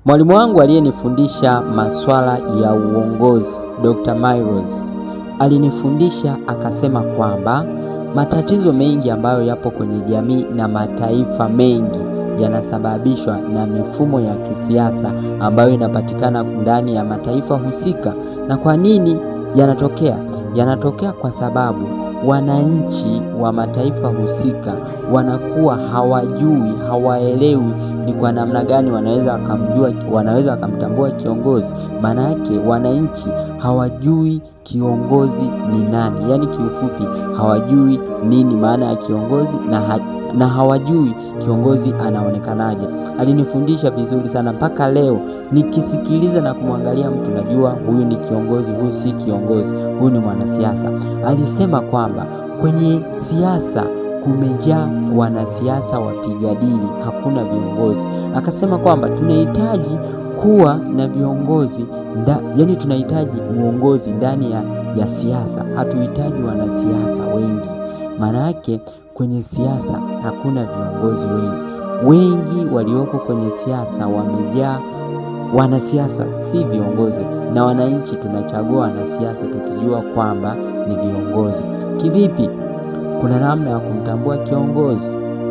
Mwalimu wangu aliyenifundisha masuala ya uongozi, Dr. Myros, alinifundisha akasema kwamba matatizo mengi ambayo yapo kwenye jamii na mataifa mengi yanasababishwa na mifumo ya kisiasa ambayo inapatikana ndani ya mataifa husika. Na kwa nini yanatokea? Yanatokea kwa sababu wananchi wa mataifa husika wanakuwa hawajui, hawaelewi ni kwa namna gani wanaweza wakamtambua kiongozi. Maana yake wananchi hawajui kiongozi ni nani, yaani kiufupi hawajui nini maana ya kiongozi na hawajui kiongozi anaonekanaje. Alinifundisha vizuri sana, mpaka leo nikisikiliza na kumwangalia mtu najua huyu ni kiongozi, huyu si kiongozi, huyu ni mwanasiasa. Alisema kwamba kwenye siasa kumejaa wanasiasa wapiga dili, hakuna viongozi. Akasema kwamba tunahitaji kuwa na viongozi, yaani tunahitaji uongozi ndani ya siasa, hatuhitaji wanasiasa wengi. Maana yake kwenye siasa hakuna viongozi wengi. Wengi walioko kwenye siasa wamejaa wanasiasa, si viongozi, na wananchi tunachagua wanasiasa tukijua kwamba ni viongozi. Kivipi? Kuna namna ya kumtambua kiongozi.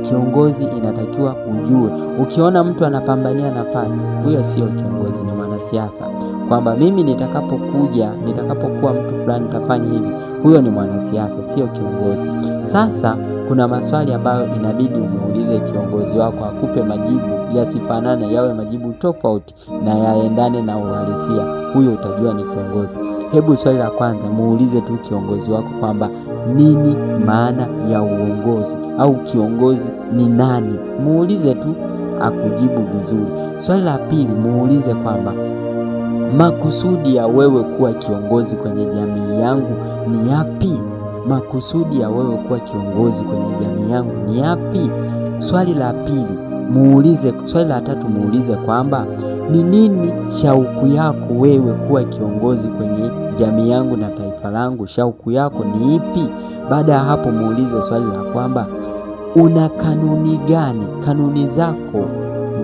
Kiongozi inatakiwa ujue. Ukiona mtu anapambania nafasi, huyo sio kiongozi, ni mwanasiasa. Kwamba mimi nitakapokuwa mtu fulani nitafanya hivi, huyo ni mwanasiasa, sio kiongozi. Sasa kuna maswali ambayo inabidi umuulize kiongozi wako akupe majibu yasifanane, yawe majibu tofauti na yaendane na uhalisia. Huyo utajua ni kiongozi. Hebu swali la kwanza muulize tu kiongozi wako kwamba nini maana ya uongozi, au kiongozi ni nani. Muulize tu akujibu vizuri. Swali la pili muulize kwamba makusudi ya wewe kuwa kiongozi kwenye jamii yangu ni yapi? Makusudi ya wewe kuwa kiongozi kwenye jamii yangu ni yapi? Swali la tatu muulize kwamba ni nini shauku yako wewe kuwa kiongozi kwenye jamii yangu na taifa langu? Shauku yako ni ipi? Baada ya hapo muulize swali la kwamba una kanuni gani, kanuni zako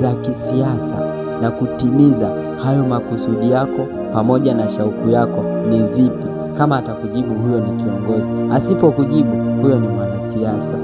za kisiasa na kutimiza hayo makusudi yako pamoja na shauku yako ni zipi? Kama atakujibu huyo ni kiongozi, asipokujibu huyo ni mwanasiasa.